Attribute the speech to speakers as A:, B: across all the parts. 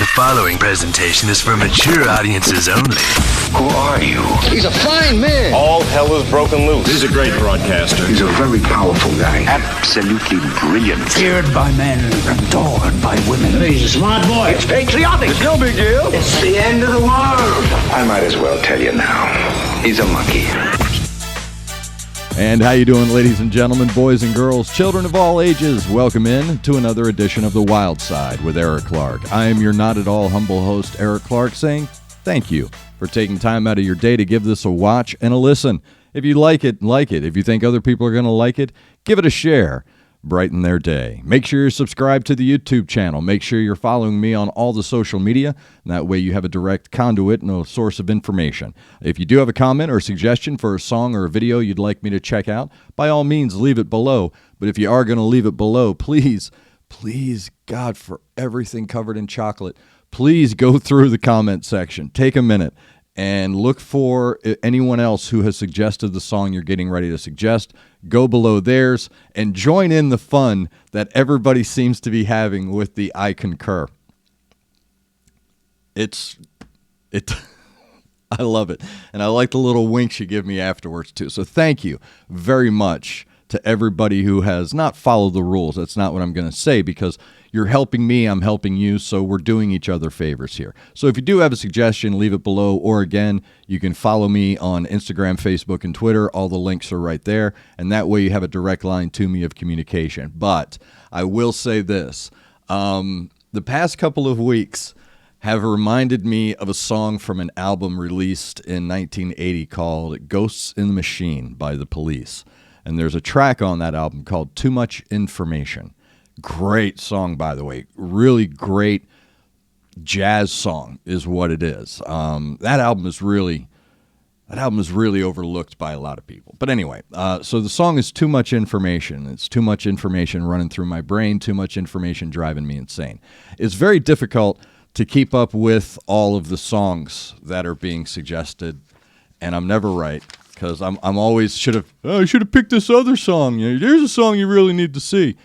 A: The following presentation is for mature audiences only.
B: Who are you?
C: He's a fine man.
D: All hell is broken loose.
E: He's a great broadcaster.
B: He's a very powerful guy. Absolutely brilliant.
F: Feared by men, adored by women.
C: He's a smart boy.
F: It's patriotic.
C: It's no big deal.
F: It's the end of the world.
B: I might as well tell you now. He's a monkey.
G: And how you doing, ladies and gentlemen, boys and girls, children of all ages? Welcome in to another edition of The Wild Side with Eric Clark. I am your not at all humble host, Eric Clark, saying thank you for taking time out of your day to give this a watch and a listen. If you like it, like it. If you think other people are going to like it, give it a share. Brighten their day. Make sure you're subscribed to the YouTube channel. Make sure you're following me on all the social media. And that way you have a direct conduit and a source of information. If you do have a comment or suggestion for a song or a video you'd like me to check out, by all means, leave it below. But if you are going to leave it below, please, God, for everything covered in chocolate, please go through the comment section. Take a minute and look for anyone else who has suggested the song you're getting ready to suggest. Go below theirs and join in the fun that everybody seems to be having with the I concur. I love it. And I like the little winks you give me afterwards too. So thank you very much to everybody who has not followed the rules. That's not what I'm going to say, because you're helping me, I'm helping you, so we're doing each other favors here. So if you do have a suggestion, leave it below, or again, you can follow me on Instagram, Facebook, and Twitter. All the links are right there, and that way you have a direct line to me of communication. But I will say this. The past couple of weeks have reminded me of a song from an album released in 1980 called Ghosts in the Machine by The Police. And there's a track on that album called Too Much Information. Great song, by the way. Really great jazz song is what it is. That album is really overlooked by a lot of people. But anyway, so the song is Too Much Information. It's too much information running through my brain, too much information driving me insane. It's very difficult to keep up with all of the songs that are being suggested, and I'm never right. Because I'm always I should have picked this other song. There's a song you really need to see.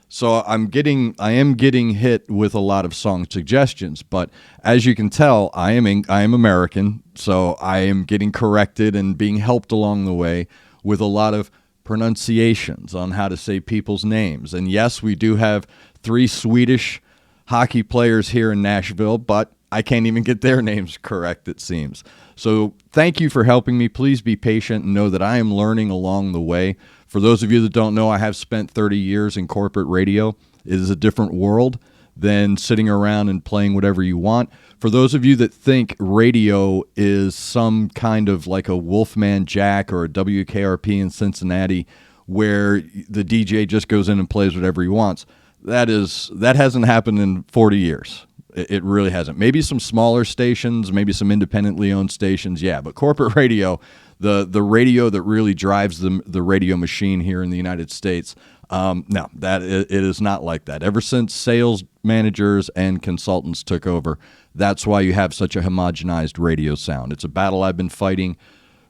G: So I am getting hit with a lot of song suggestions. But as you can tell, I am American, so I am getting corrected and being helped along the way with a lot of pronunciations on how to say people's names. And yes, we do have 3 Swedish hockey players here in Nashville, but I can't even get their names correct, it seems. So thank you for helping me. Please be patient and know that I am learning along the way. For those of you that don't know, I have spent 30 years in corporate radio. It is a different world than sitting around and playing whatever you want. For those of you that think radio is some kind of like a Wolfman Jack or a WKRP in Cincinnati where the DJ just goes in and plays whatever he wants, that hasn't happened in 40 years. It really hasn't. Maybe some smaller stations, maybe some independently owned stations, yeah. But corporate radio, the radio that really drives the radio machine here in the United States, no, it is not like that. Ever since sales managers and consultants took over, that's why you have such a homogenized radio sound. It's a battle I've been fighting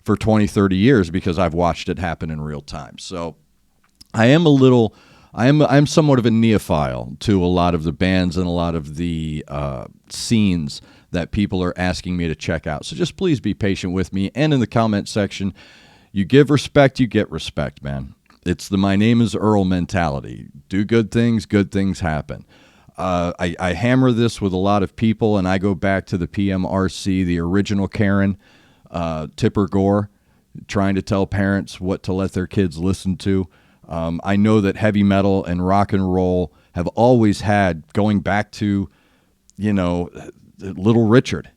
G: for 20, 30 years because I've watched it happen in real time. So I'm somewhat of a neophile to a lot of the bands and a lot of the scenes that people are asking me to check out. So just please be patient with me. And in the comment section, you give respect, you get respect, man. It's the my name is Earl mentality. Do good things happen. I hammer this with a lot of people, and I go back to the PMRC, the original Karen, Tipper Gore, trying to tell parents what to let their kids listen to. I know that heavy metal and rock and roll have always had, going back to, Little Richard,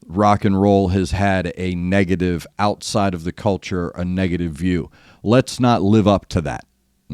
G: rock and roll has had a negative, outside of the culture, a negative view. Let's not live up to that,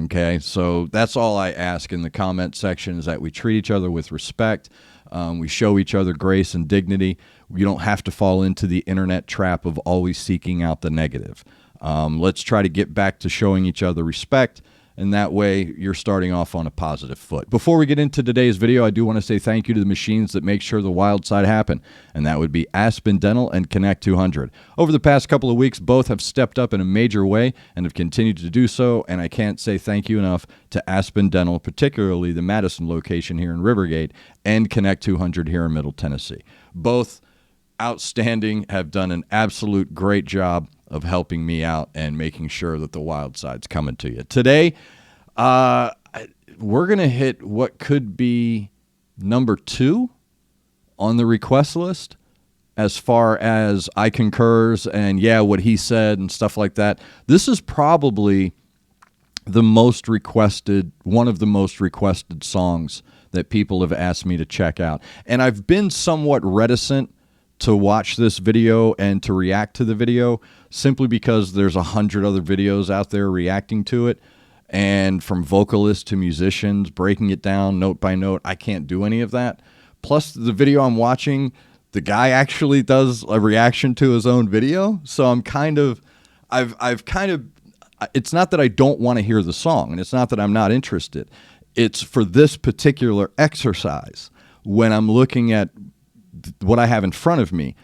G: okay? So that's all I ask in the comment section, is that we treat each other with respect. We show each other grace and dignity. You don't have to fall into the internet trap of always seeking out the negative. Let's try to get back to showing each other respect and that way you're starting off on a positive foot. Before we get into today's video, I do want to say thank you to the machines that make sure the wild side happen, and that would be Aspen Dental and Connect 200. Over the past couple of weeks, both have stepped up in a major way and have continued to do so, and I can't say thank you enough to Aspen Dental, particularly the Madison location here in Rivergate, and Connect 200 here in Middle Tennessee. Both outstanding, have done an absolute great job of helping me out and making sure that the wild side's coming to you. Today, we're going to hit what could be number 2 on the request list as far as I concurs and, yeah, what he said and stuff like that. This is probably the most requested, one of the most requested songs that people have asked me to check out. And I've been somewhat reticent to watch this video and to react to the video simply because there's 100 other videos out there reacting to it, and from vocalists to musicians breaking it down note by note. I can't do any of that. Plus, the video I'm watching, the guy actually does a reaction to his own video, so I'm kind of it's not that I don't want to hear the song, and it's not that I'm not interested. It's for this particular exercise, when I'm looking at what I have in front of me,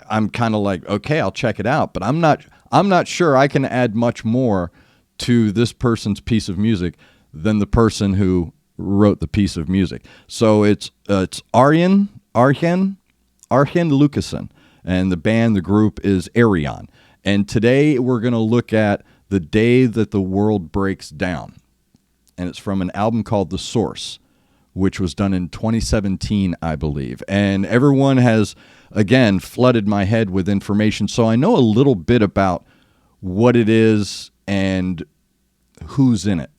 G: I'm kind of like, okay, I'll check it out, but I'm not sure I can add much more to this person's piece of music than the person who wrote the piece of music. So it's Ayreon Links, and the group is Ayreon. And today we're going to look at The Day That the World Breaks Down. And it's from an album called The Source, which was done in 2017, I believe. And everyone has, again, flooded my head with information, so I know a little bit about what it is and who's in it.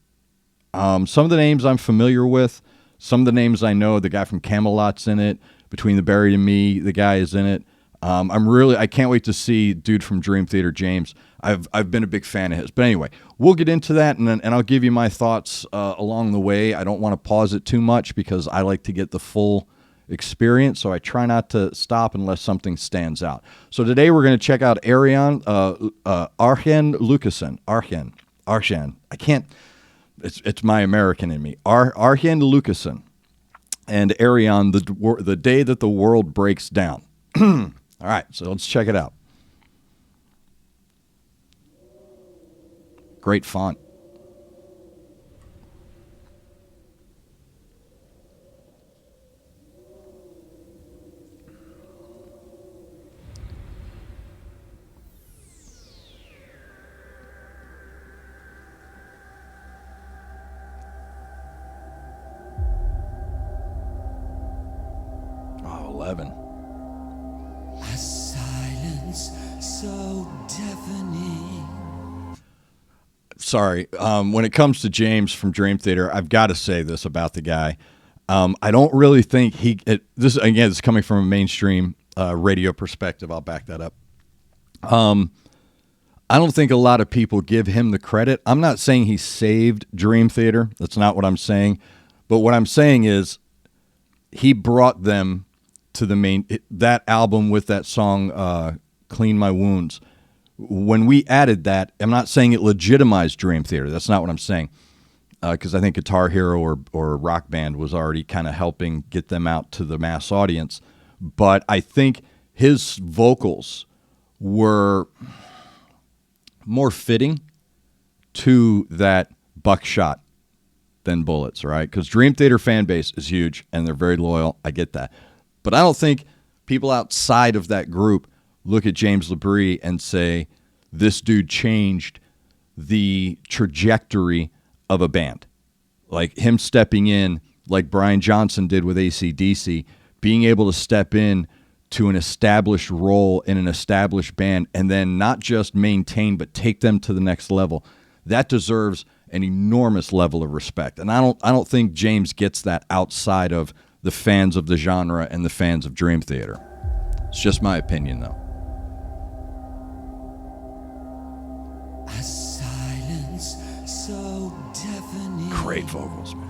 G: Some of the names I'm familiar with, some of the names I know. The guy from Camelot's in it. Between the Buried and Me, the guy is in it. I can't wait to see dude from Dream Theater, James. I've been a big fan of his. But anyway, we'll get into that, and I'll give you my thoughts along the way. I don't want to pause it too much because I like to get the full experience, so I try not to stop unless something stands out. So today we're going to check out Ayreon Links. I can't. It's my American in me. Ayreon Links and Ayreon, the Day That the World Breaks Down. All right, so let's check it out. Great font. Oh, 11.
D: A silence so deafening.
G: Sorry. When it comes to James from Dream Theater, I've got to say this about the guy. I don't really think this is coming from a mainstream radio perspective. I'll back that up. I don't think a lot of people give him the credit. I'm not saying he saved Dream Theater. That's not what I'm saying. But what I'm saying is he brought them to that album with that song, Clean My Wounds. When we added that, I'm not saying it legitimized Dream Theater. That's not what I'm saying. Because I think Guitar Hero or Rock Band was already kind of helping get them out to the mass audience. But I think his vocals were more fitting to that Buckshot than Bullets, right? Because Dream Theater fan base is huge, and they're very loyal. I get that. But I don't think people outside of that group look at James LaBrie and say, this dude changed the trajectory of a band. Like him stepping in, like Brian Johnson did with AC/DC, being able to step in to an established role in an established band and then not just maintain but take them to the next level. That deserves an enormous level of respect. And I don't think James gets that outside of the fans of the genre and the fans of Dream Theater. It's just my opinion, though.
D: A silence so deafening.
G: Great vocals, man.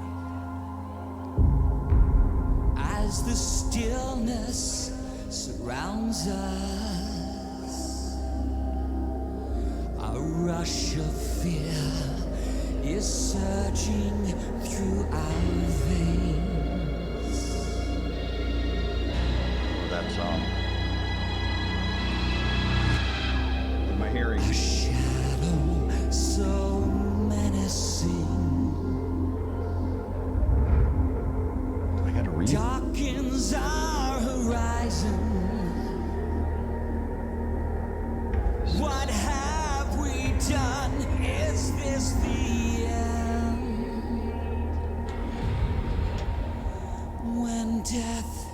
D: As the stillness surrounds us, a rush of fear is surging through our veins.
G: That song. What am I hearing?
D: A shadow so menacing
G: I gotta read.
D: darkens our horizon. What have we done? Is this the end? When death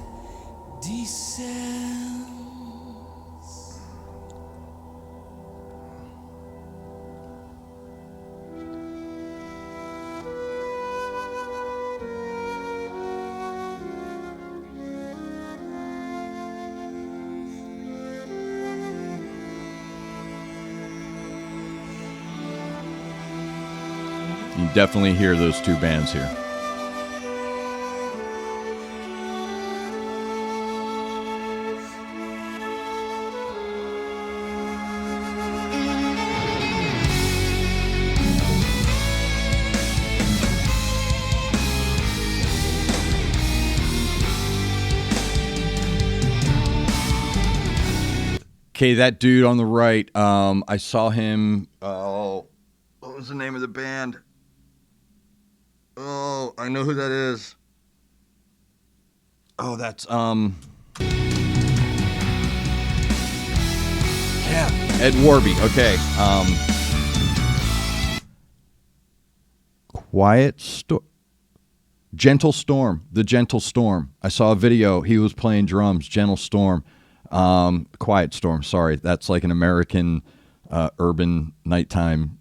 D: descends.
G: You definitely hear those two bands here. Okay, that dude on the right, I saw him, what was the name of the band? Oh, I know who that is. Oh, that's, yeah, Ed Warby, okay. Gentle Storm, The Gentle Storm. I saw a video, he was playing drums, Gentle Storm. Quiet Storm, sorry. That's like an American urban nighttime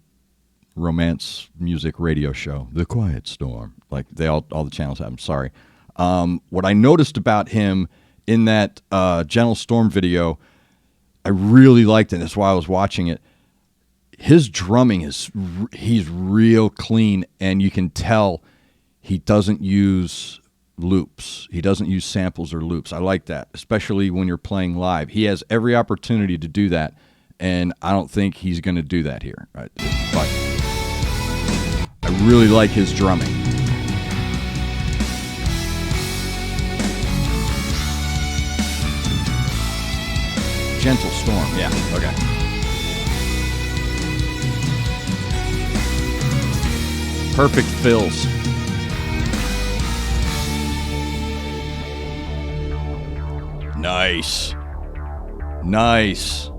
G: romance music radio show. The Quiet Storm. Like all the channels have them, sorry. What I noticed about him in that Gentle Storm video, I really liked it. That's why I was watching it. His drumming he's real clean, and you can tell he doesn't use loops. He doesn't use samples or loops. I like that, especially when you're playing live. He has every opportunity to do that, and I don't think he's going to do that here. Right? But I really like his drumming. Gentle Storm, yeah, okay. Perfect fills. Nice. Nice.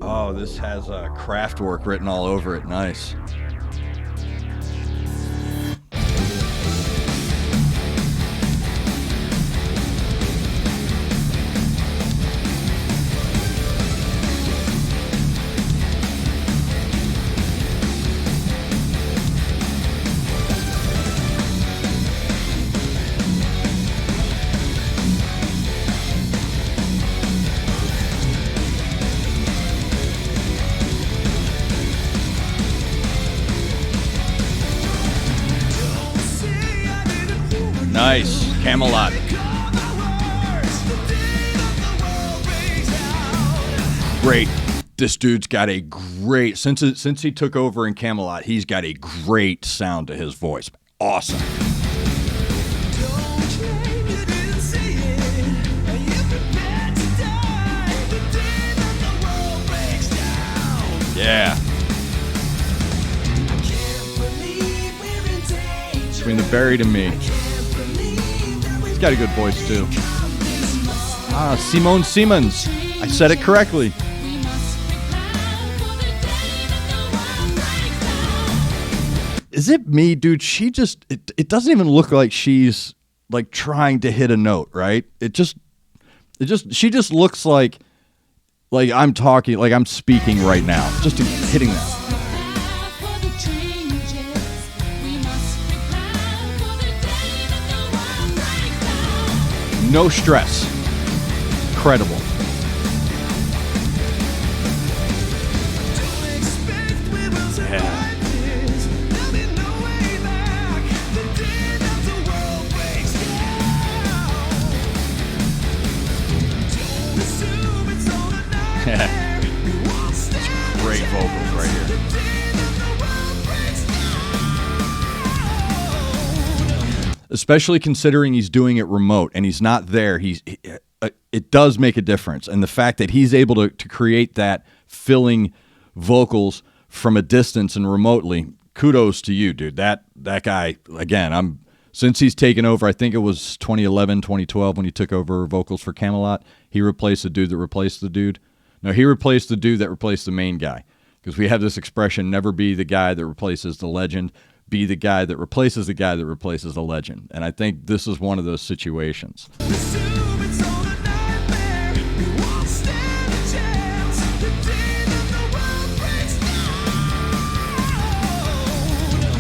G: Oh, this has Kraftwerk written all over it. Nice. Nice. Camelot. Great. This dude's got a great, since he took over in Camelot, he's got a great sound to his voice. Awesome. Yeah. Between the Buried and Me. He's got a good voice too. Simone Siemens. I said it correctly. Is it me, dude? She just, it doesn't even look like she's like trying to hit a note, right? She just looks like I'm talking, like I'm speaking right now. Just hitting that. No stress. Incredible. Yeah. Great vocals right here. especially considering he's doing it remote and he's not there. It does make a difference. And the fact that he's able to create that filling vocals from a distance and remotely, kudos to you, dude. That guy, again, since he's taken over, I think it was 2011, 2012 when he took over vocals for Camelot, he replaced the dude that replaced the dude. No, he replaced the dude that replaced the main guy. Because we have this expression, never be the guy that replaces the legend, be the guy that replaces the guy that replaces the legend. And I think this is one of those situations.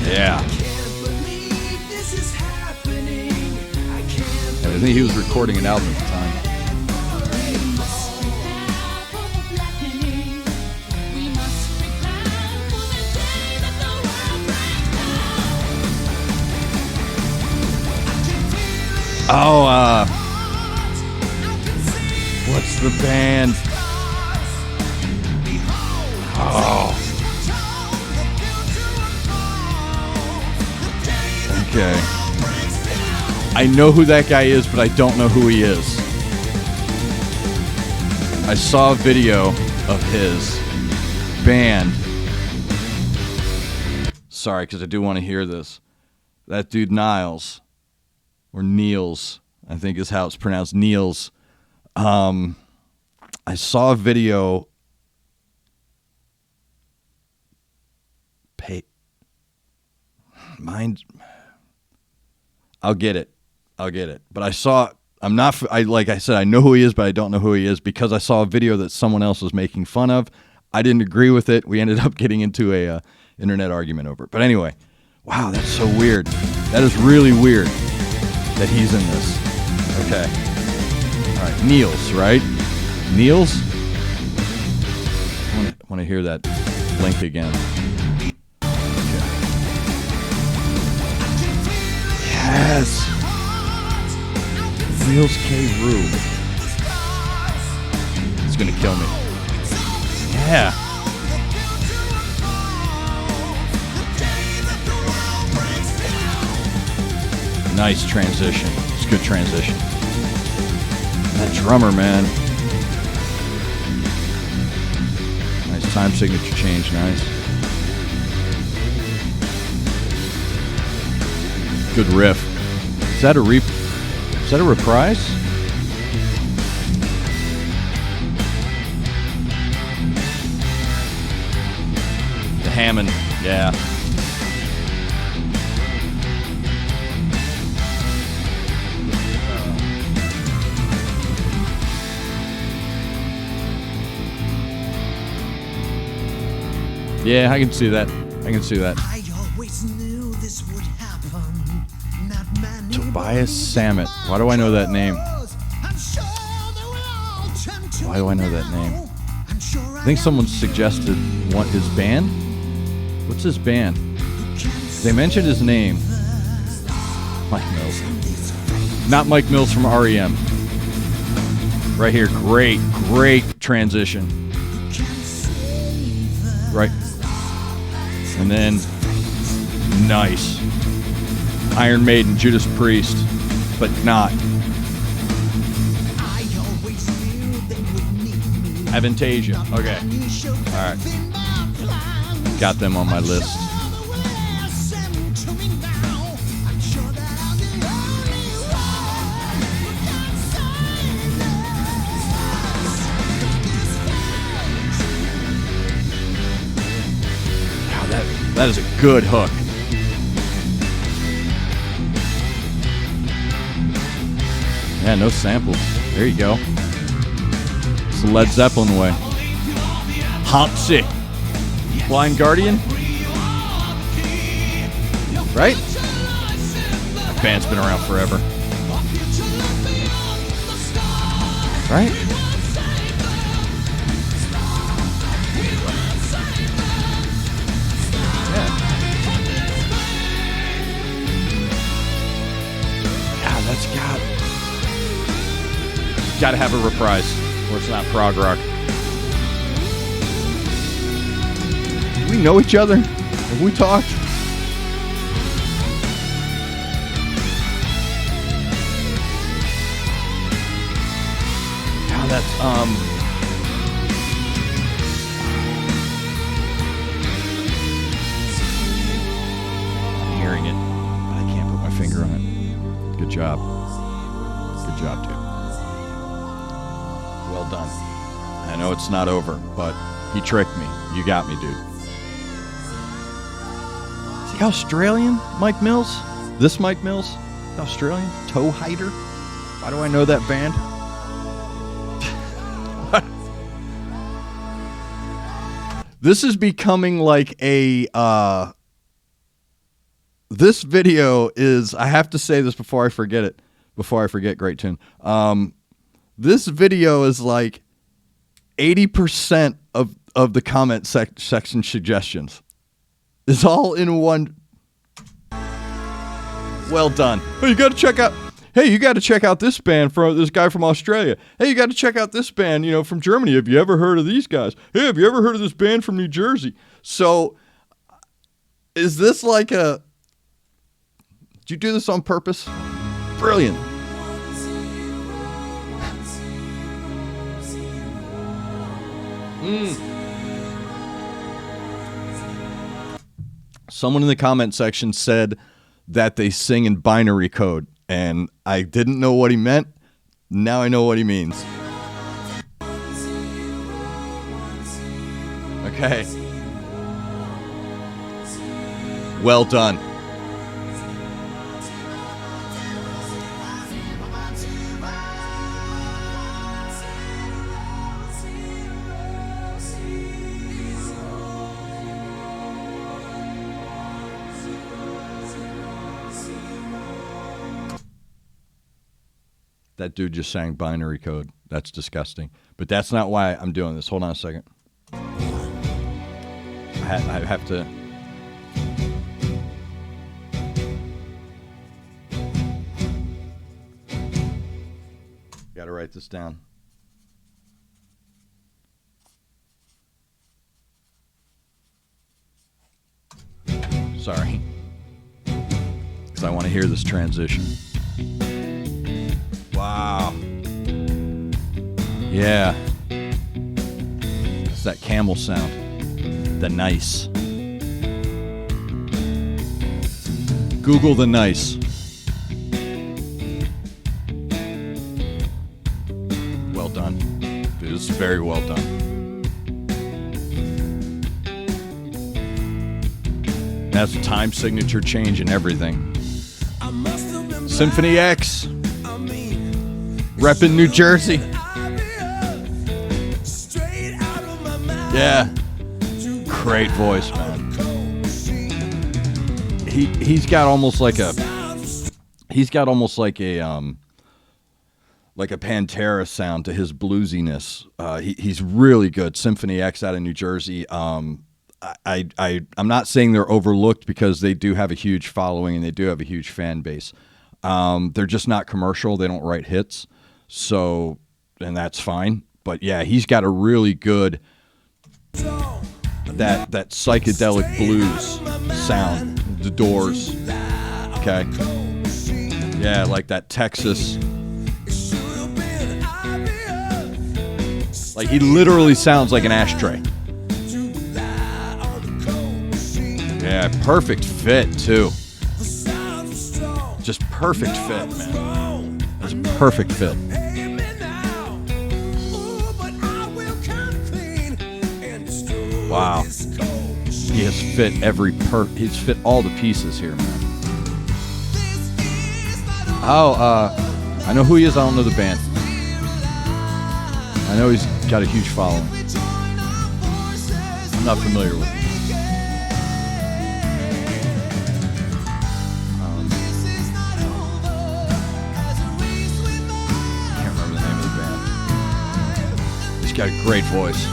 G: Yeah. I think he was recording an album at the time. Oh, what's the band? Oh. Okay. I know who that guy is, but I don't know who he is. I saw a video of his band. Sorry, because I do want to hear this. That dude Niles, or Niels, I think is how it's pronounced, Niels. I saw a video. I'll get it. But like I said, I know who he is, but I don't know who he is because I saw a video that someone else was making fun of. I didn't agree with it. We ended up getting into a internet argument over it. But anyway, wow, that's so weird. That is really weird that he's in this. Okay. All right, Niels, right? Niels? I want to hear that link again. Okay. Yes! Niels K. Rue. It's going to kill me. Yeah. Nice transition. It's a good transition. That drummer, man. Nice time signature change. Nice. Good riff. Is that a reprise? The Hammond. Yeah. Yeah, I can see that.
D: I always knew this would happen. Not many
G: Tobias Sammet. Why do I know that name? Why do I know that name? I think someone suggested his band. What's his band? They mentioned his name. Mike Mills. Not Mike Mills from REM. Right here. Great transition. Right. And then, nice. Iron Maiden, Judas Priest, but not. Avantasia. Okay. All right. Got them on my list. That is a good hook. Yeah, no samples. There you go. It's the Led Zeppelin way. Hopsy. Blind Guardian? Right? That band's been around forever. Right? Got to have a reprise, or it's not prog rock. Do we know each other? Have we talked? That's I'm hearing it, but I can't put my finger on it. Good job. Good job, dude. Well done. I know it's not over, but he tricked me. You got me, dude. Is he Australian, Mike Mills? This Mike Mills? Australian? Toe Hider? Why do I know that band? This is becoming like a... this video is... I have to say this before I forget it. Before I forget, great tune. This video is like 80% of the comment section suggestions. It's all in one. Well done. Hey, you got to check out. Hey, you got to check out this band from this guy from Australia. Hey, you got to check out this band, from Germany. Have you ever heard of these guys? Hey, have you ever heard of this band from New Jersey? So, is this like a? Did you do this on purpose? Brilliant. Someone in the comment section said that they sing in binary code, and I didn't know what he meant. Now I know what he means. Okay. Well done. That dude just sang binary code. That's disgusting. But that's not why I'm doing this. Hold on a second. I have to... Got to write this down. Sorry. Because I want to hear this transition. Wow. Yeah. It's that camel sound. The nice. Google the nice. Well done. Dude, this is very well done. That's a time signature change and everything. Symphony X. Reppin' New Jersey. Yeah. Great voice, man. He's got almost like a Pantera sound to his bluesiness. He's really good. Symphony X out of New Jersey. I'm not saying they're overlooked because they do have a huge following and they do have a huge fan base. They're just not commercial. They don't write hits. So, and that's fine. But yeah, he's got a really good that psychedelic blues sound. The Doors. Okay. Yeah, like that Texas. Like he literally sounds like an ashtray. Yeah, perfect fit too. Just perfect fit, man. That's a perfect fit. Wow. He has fit he's fit all the pieces here, man. Oh, I know who he is. I don't know the band. I know he's got a huge following. I'm not familiar with him. Can't remember the name of the band. He's got a great voice.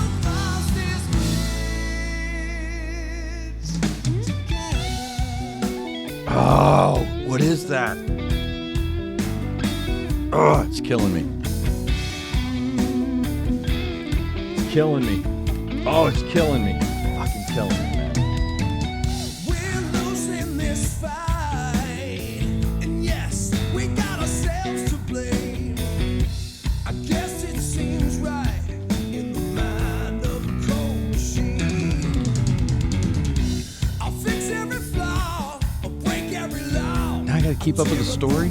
G: Oh, what is that? Oh, it's killing me. It's killing me. Oh, it's killing me. Fucking killing me, man. We're losing this fight. And yes, we got ourselves to blame. I guess it seems keep up with the story?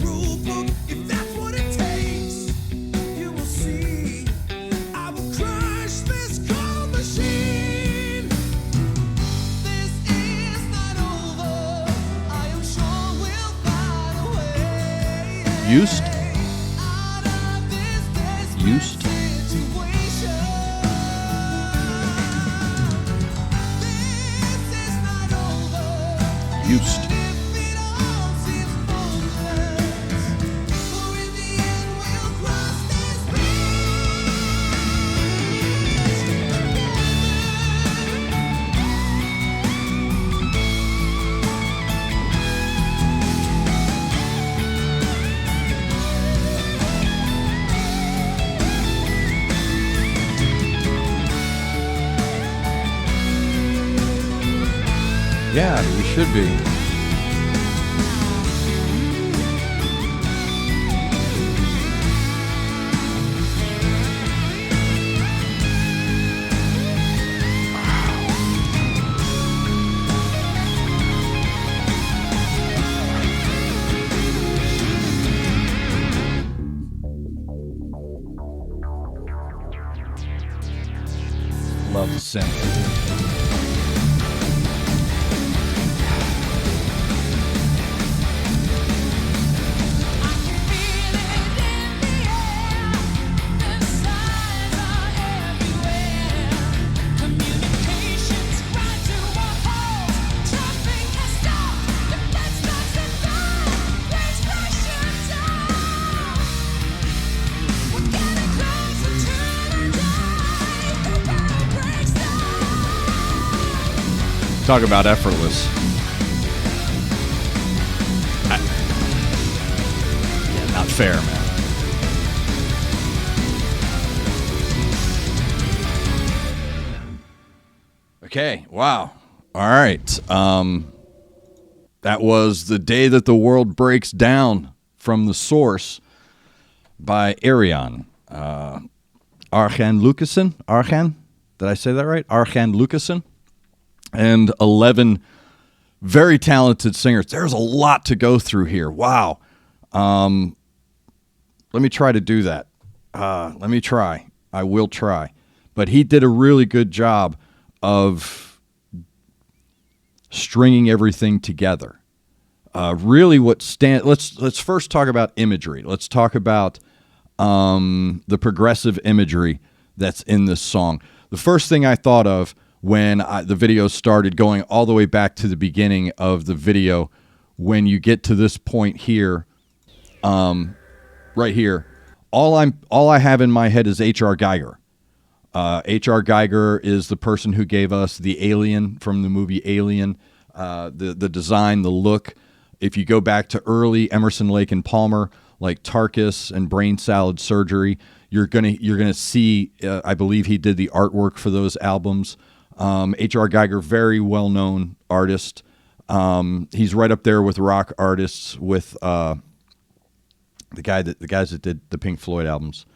G: Used? Used? Used. Yeah, we should be. Love the synth. Talk about effortless. Yeah, not fair, man. Okay, wow. All right. That was The Day That the World Breaks Down from the Source by Ayreon. Ayreon Lucassen? Ayreon? Did I say that right? Ayreon Lucassen? And 11 very talented singers. There's a lot to go through here. Wow. Let me try to do that. Let me try. I will try. But he did a really good job of stringing everything together. Really let's first talk about imagery. Let's talk about the progressive imagery that's in this song. The first thing I thought of when the video started, going all the way back to the beginning of the video, when you get to this point here, right here, all I have in my head is H.R. Geiger. H.R. Geiger is the person who gave us the alien from the movie Alien, the design, the look. If you go back to early Emerson, Lake and Palmer, like Tarkus and Brain Salad Surgery, you're gonna see. I believe he did the artwork for those albums. H.R. Geiger, very well-known artist. He's right up there with rock artists, with the guys that did the Pink Floyd albums.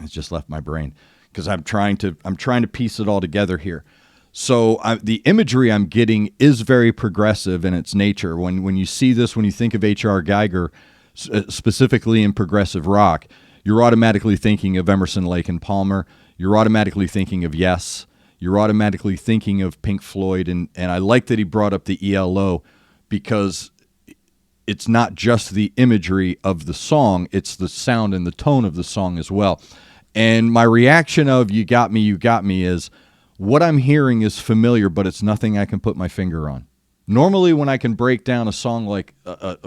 G: It's just left my brain because I'm trying to piece it all together here. So the imagery I'm getting is very progressive in its nature. When you see this, when you think of H.R. Geiger, specifically in progressive rock, you're automatically thinking of Emerson, Lake and Palmer. You're automatically thinking of Yes. You're automatically thinking of Pink Floyd. And I like that he brought up the ELO, because it's not just the imagery of the song, it's the sound and the tone of the song as well. And my reaction of you got me is, what I'm hearing is familiar, but it's nothing I can put my finger on. Normally when I can break down a song like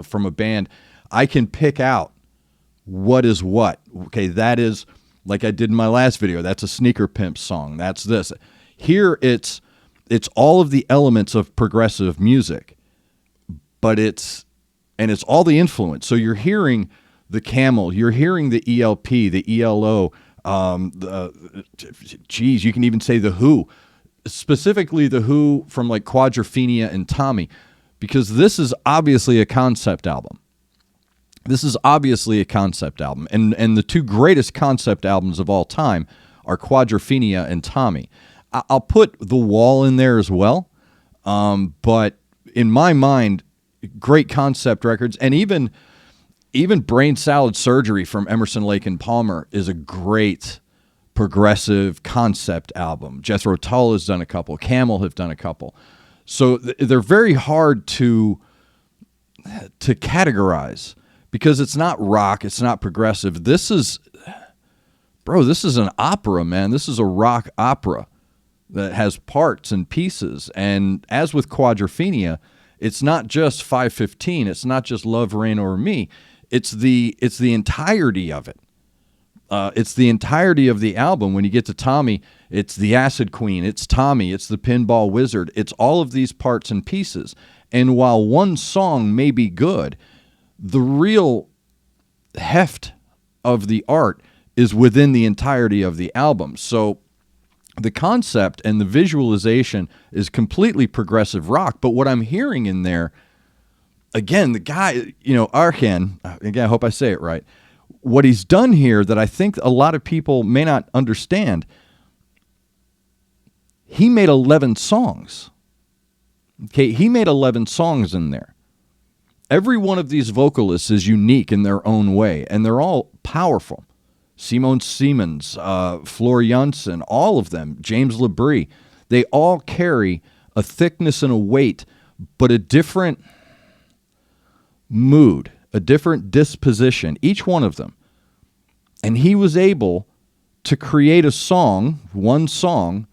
G: from a band, I can pick out what is what. Okay, that is, like I did in my last video, that's a Sneaker Pimp song. That's this. Here it's all of the elements of progressive music, but it's all the influence. So you're hearing the Camel, you're hearing the ELP, the ELO, you can even say the Who, specifically the Who from like Quadrophenia and Tommy, because this is obviously a concept album. This is obviously a concept album. And the two greatest concept albums of all time are Quadrophenia and Tommy. I'll put The Wall in there as well. But in my mind, great concept records, and even Brain Salad Surgery from Emerson, Lake and Palmer is a great progressive concept album. Jethro Tull has done a couple. Camel have done a couple. So they're very hard to categorize because it's not rock, it's not progressive. This is an opera, man. This is a rock opera that has parts and pieces. And as with Quadrophenia, it's not just 515. It's not just Love, Rain, or Me. It's the entirety of it. It's the entirety of the album. When you get to Tommy, it's the Acid Queen. It's Tommy. It's the Pinball Wizard. It's all of these parts and pieces. And while one song may be good, the real heft of the art is within the entirety of the album. So the concept and the visualization is completely progressive rock. But what I'm hearing in there, again, the guy, Ayreon, again, I hope I say it right, what he's done here that I think a lot of people may not understand, he made 11 songs. Okay, he made 11 songs in there. Every one of these vocalists is unique in their own way, and they're all powerful. Simone Siemens, Floor Jansen, all of them, James Labrie, they all carry a thickness and a weight, but a different mood, a different disposition, each one of them. And he was able to create a song, one song.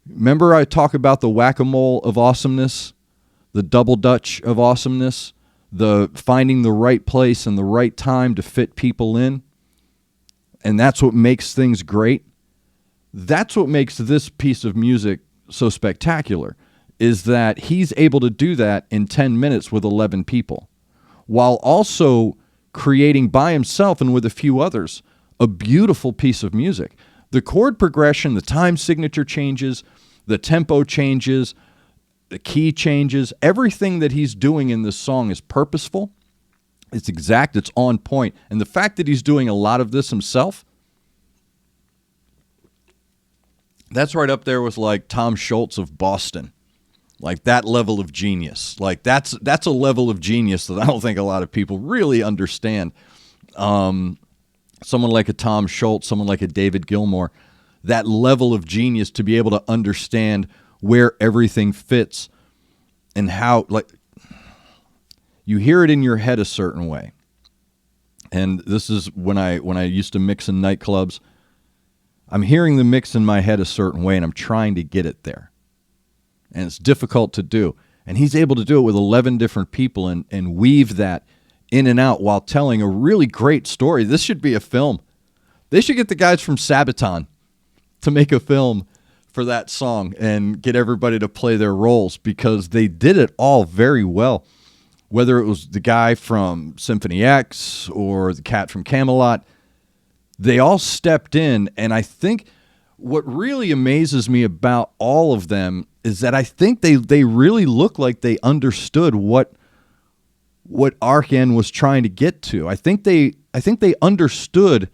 G: Remember I talk about the whack-a-mole of awesomeness, the double dutch of awesomeness, the finding the right place and the right time to fit people in? And that's what makes things great. That's what makes this piece of music so spectacular, is that he's able to do that in 10 minutes with 11 people, while also creating by himself and with a few others a beautiful piece of music. The chord progression, the time signature changes, the tempo changes, the key changes, everything that he's doing in this song is purposeful. It's exact, it's on point. And the fact that he's doing a lot of this himself, that's right up there with like Tom Scholz of Boston. Like that level of genius. Like that's a level of genius that I don't think a lot of people really understand. Someone like a Tom Scholz, someone like a David Gilmour, that level of genius to be able to understand where everything fits and how, like, you hear it in your head a certain way. And this is when I used to mix in nightclubs. I'm hearing the mix in my head a certain way, and I'm trying to get it there. And it's difficult to do. And he's able to do it with 11 different people and weave that in and out while telling a really great story. This should be a film. They should get the guys from Sabaton to make a film for that song and get everybody to play their roles, because they did it all very well. Whether it was the guy from Symphony X or the cat from Camelot, they all stepped in. And I think what really amazes me about all of them is that I think they really look like they understood what Ayreon was trying to get to. I think they understood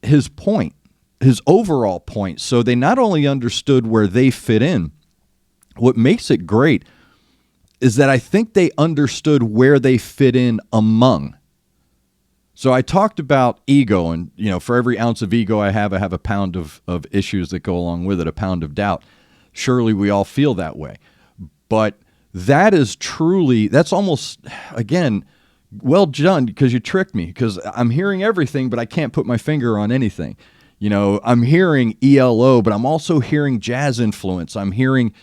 G: his point, his overall point. So they not only understood where they fit in, what makes it great is that I think they understood where they fit in among. So I talked about ego, and for every ounce of ego I have a pound of issues that go along with it, a pound of doubt. Surely we all feel that way. But that is truly, that's almost, again, well done, because you tricked me, because I'm hearing everything, but I can't put my finger on anything. I'm hearing ELO, but I'm also hearing jazz influence. I'm hearing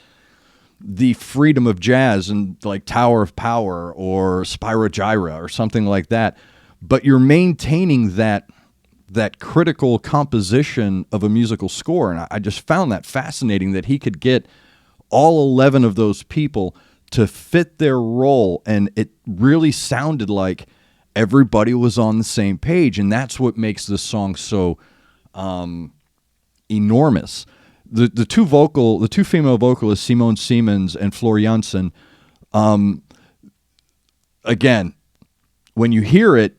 G: the freedom of jazz and like Tower of Power or Spyrogyra or something like that. But you're maintaining that critical composition of a musical score. And I just found that fascinating, that he could get all 11 of those people to fit their role. And it really sounded like everybody was on the same page. And that's what makes this song so enormous. The two female vocalists, Simone Siemens and Floor Jansen, again, when you hear it,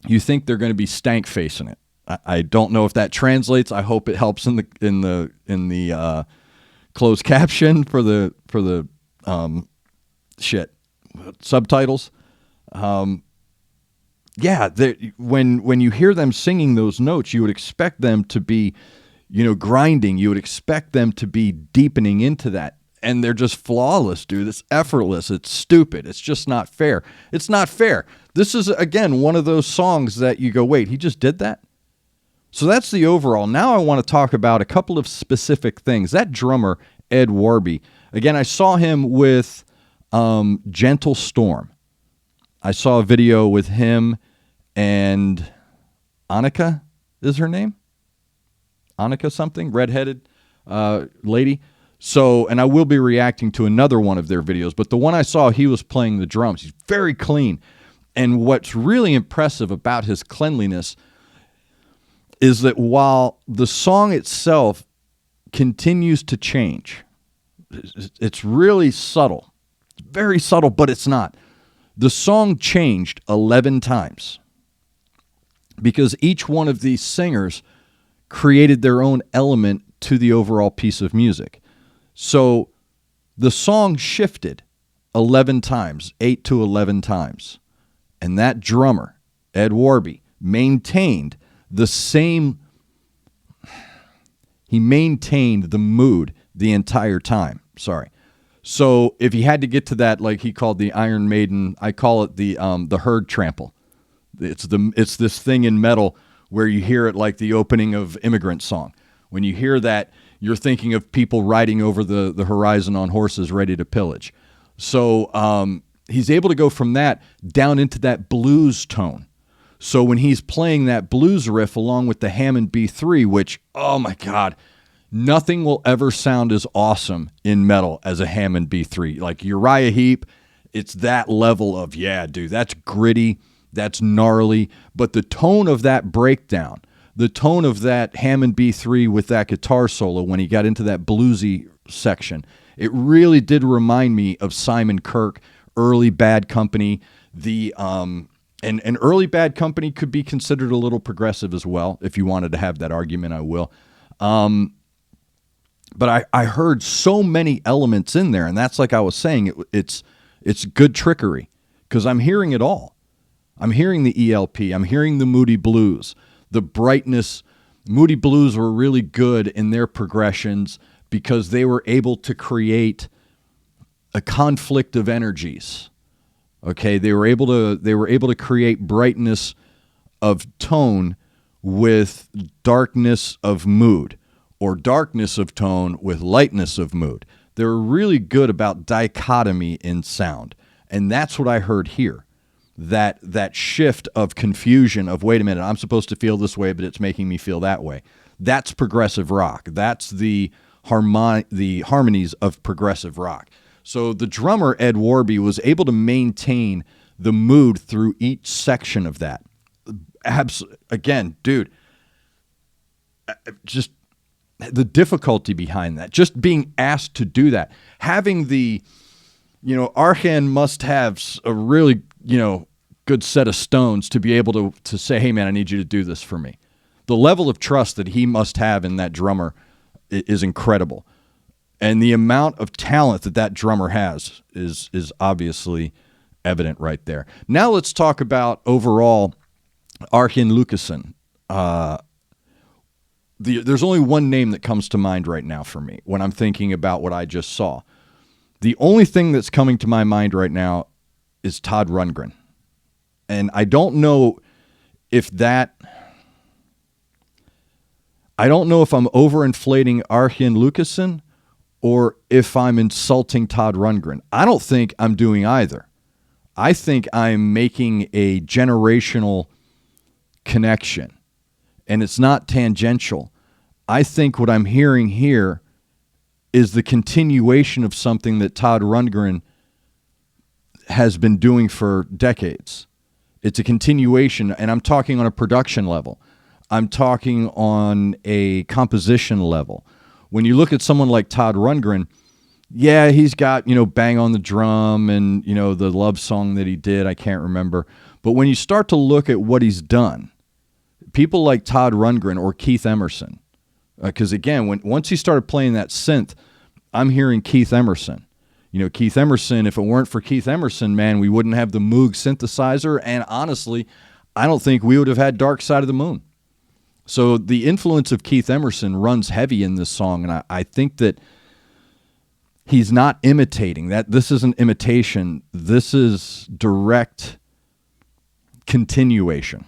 G: you think they're going to be stank facing it. I don't know if that translates. I hope it helps in the closed caption for the shit. subtitles. Yeah, when you hear them singing those notes, you would expect them to be, grinding. You would expect them to be deepening into that. And they're just flawless, dude. It's effortless. It's stupid. It's just not fair. It's not fair. This is, again, one of those songs that you go, wait, he just did that? So that's the overall. Now I want to talk about a couple of specific things. That drummer, Ed Warby, again, I saw him with Gentle Storm. I saw a video with him and Annika is her name? Annika something, redheaded lady. So, and I will be reacting to another one of their videos, but the one I saw, he was playing the drums. He's very clean. And what's really impressive about his cleanliness is that while the song itself continues to change, it's really subtle. It's very subtle, but it's not. The song changed 11 times because each one of these singers created their own element to the overall piece of music. So the song shifted 11 times, 8 to 11 times. And that drummer, Ed Warby, maintained the same, he maintained the mood the entire time. Sorry. So if he had to get to that, like he called the Iron Maiden, I call it the herd trample. It's this thing in metal where you hear it like the opening of Immigrant Song. When you hear that, you're thinking of people riding over the horizon on horses ready to pillage. So he's able to go from that down into that blues tone. So when he's playing that blues riff along with the Hammond B3, which, oh my God, nothing will ever sound as awesome in metal as a Hammond B3. Like Uriah Heep, it's that level of, yeah, dude, that's gritty, that's gnarly, but the tone of that breakdown, the tone of that Hammond B3 with that guitar solo when he got into that bluesy section, it really did remind me of Simon Kirke, early Bad Company. And early Bad Company could be considered a little progressive as well. If you wanted to have that argument, I will. But I heard so many elements in there, and that's like I was saying, it's good trickery because I'm hearing it all. I'm hearing the ELP. I'm hearing the Moody Blues, the brightness. Moody Blues were really good in their progressions because they were able to create a conflict of energies. Okay, they were able to create brightness of tone with darkness of mood, or darkness of tone with lightness of mood. They were really good about dichotomy in sound, and that's what I heard here. That shift of confusion of, wait a minute, I'm supposed to feel this way, but it's making me feel that way. That's progressive rock. That's the harmonies of progressive rock. So the drummer, Ed Warby, was able to maintain the mood through each section of that. Again, dude, just the difficulty behind that, just being asked to do that, having the, Arjan must have a really, good set of stones to be able to say, hey man, I need you to do this for me. The level of trust that he must have in that drummer is incredible. And the amount of talent that drummer has is obviously evident right there. Now let's talk about overall Ayreon Links. There's only one name that comes to mind right now for me when I'm thinking about what I just saw. The only thing that's coming to my mind right now is Todd Rundgren. And I don't know if I'm overinflating Ayreon Links or if I'm insulting Todd Rundgren. I don't think I'm doing either. I think I'm making a generational connection, and it's not tangential. I think what I'm hearing here is the continuation of something that Todd Rundgren has been doing for decades. It's a continuation, and I'm talking on a production level. I'm talking on a composition level. When you look at someone like Todd Rundgren, yeah, he's got, Bang on the Drum and, the love song that he did, I can't remember. But when you start to look at what he's done, people like Todd Rundgren or Keith Emerson, because again, once he started playing that synth, I'm hearing Keith Emerson. Keith Emerson, if it weren't for Keith Emerson, man, we wouldn't have the Moog synthesizer. And honestly, I don't think we would have had Dark Side of the Moon. So the influence of Keith Emerson runs heavy in this song. And I think that he's not imitating that. This isn't imitation. This is direct continuation.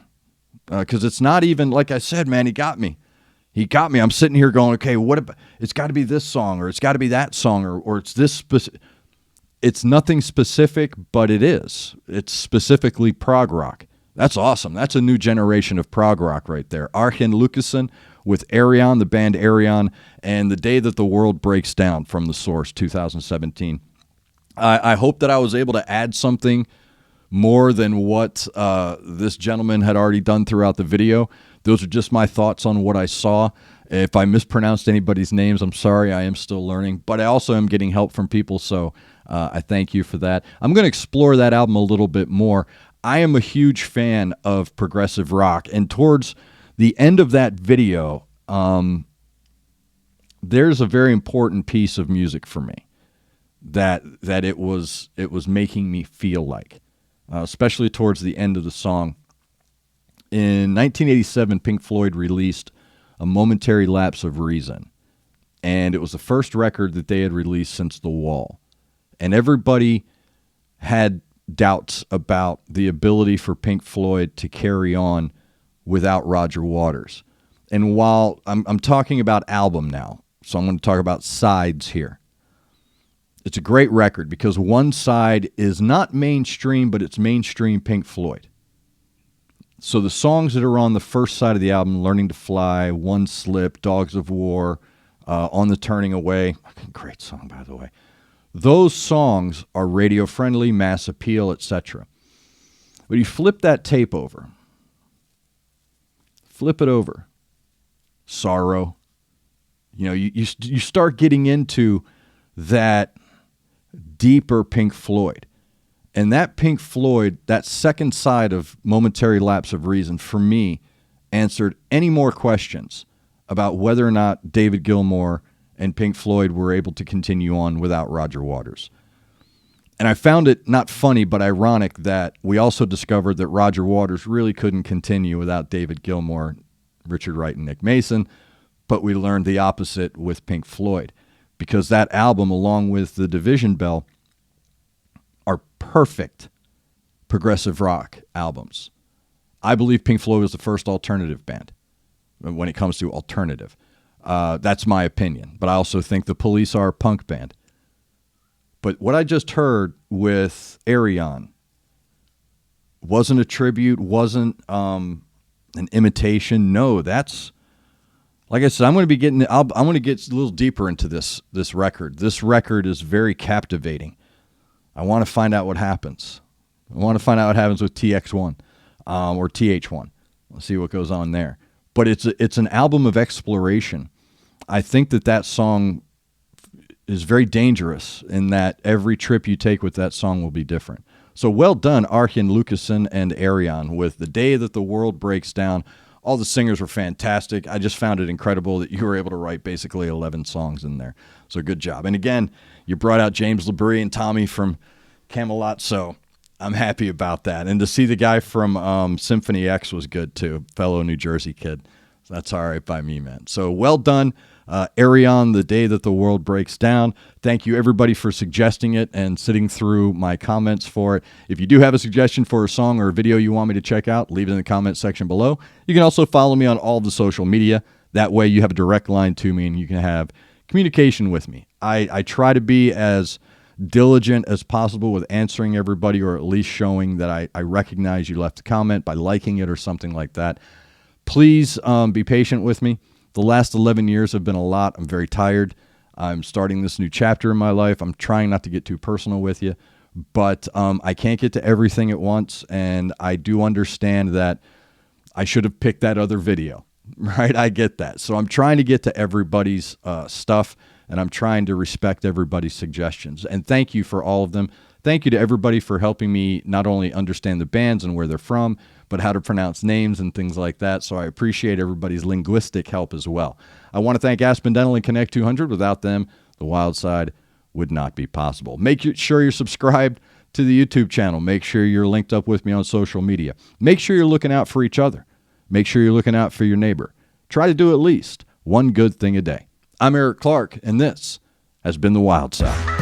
G: Because it's not even, like I said, man, he got me. I'm sitting here going, okay, what about, it's got to be this song, or it's got to be that song, or it's this specific. It's nothing specific, but it is. It's specifically prog rock. That's awesome. That's a new generation of prog rock right there. Ayreon Links with Ayreon, the band Ayreon, and The Day That the World Breaks Down from The Source, 2017. I hope that I was able to add something more than what this gentleman had already done throughout the video. Those are just my thoughts on what I saw. If I mispronounced anybody's names, I'm sorry. I am still learning, but I also am getting help from people, so I thank you for that. I'm going to explore that album a little bit more. I am a huge fan of progressive rock, and towards the end of that video, there's a very important piece of music for me that it was making me feel like, especially towards the end of the song. In 1987, Pink Floyd released A Momentary Lapse of Reason, and it was the first record that they had released since The Wall. And everybody had doubts about the ability for Pink Floyd to carry on without Roger Waters. And while I'm talking about album now, so I'm going to talk about sides here. It's a great record because one side is not mainstream, but it's mainstream Pink Floyd. So the songs that are on the first side of the album, Learning to Fly, One Slip, Dogs of War, On the Turning Away, great song, by the way. Those songs are radio-friendly, mass appeal, etc. But you flip that tape over. Flip it over. Sorrow. You start getting into that deeper Pink Floyd. And that Pink Floyd, that second side of Momentary Lapse of Reason, for me, answered any more questions about whether or not David Gilmour and Pink Floyd were able to continue on without Roger Waters. And I found it not funny, but ironic that we also discovered that Roger Waters really couldn't continue without David Gilmour, Richard Wright, and Nick Mason, but we learned the opposite with Pink Floyd, because that album, along with The Division Bell, are perfect progressive rock albums. I believe Pink Floyd was the first alternative band when it comes to alternative. That's my opinion. But I also think the Police are a punk band. But what I just heard with Ayreon wasn't a tribute, wasn't an imitation. No, that's, like I said, I'm going to get a little deeper into this record. This record is very captivating. I want to find out what happens. I want to find out what happens with TX1 or TH1. Let's see what goes on there. But it's an album of exploration. I think that song is very dangerous in that every trip you take with that song will be different. So well done, Ayreon Links and Ayreon with The Day That the World Breaks Down. All the singers were fantastic. I just found it incredible that you were able to write basically 11 songs in there. So good job. And again, you brought out James LeBrie and Tommy from Camelot, so I'm happy about that. And to see the guy from Symphony X was good too, fellow New Jersey kid. So that's all right by me, man. So well done, Ayreon, The Day That the World Breaks Down. Thank you, everybody, for suggesting it and sitting through my comments for it. If you do have a suggestion for a song or a video you want me to check out, leave it in the comment section below. You can also follow me on all the social media. That way you have a direct line to me and you can have communication with me. I try to be as diligent as possible with answering everybody, or at least showing that I recognize you left a comment by liking it or something like that. Please be patient with me. The last 11 years have been a lot. I'm very tired. I'm starting this new chapter in my life. I'm trying not to get too personal with you, but I can't get to everything at once, and I do understand that I should have picked that other video, right? I get that. So I'm trying to get to everybody's stuff, and I'm trying to respect everybody's suggestions. And thank you for all of them. Thank you to everybody for helping me not only understand the bands and where they're from, but how to pronounce names and things like that. So I appreciate everybody's linguistic help as well. I want to thank Aspen Dental and Connect 200. Without them, the Wild Side would not be possible. Sure you're subscribed to the YouTube channel. Make sure you're linked up with me on social media. Make sure you're looking out for each other. Make sure you're looking out for your neighbor. Try to do at least one good thing a day. I'm Eric Clark, and this has been The Wild Side.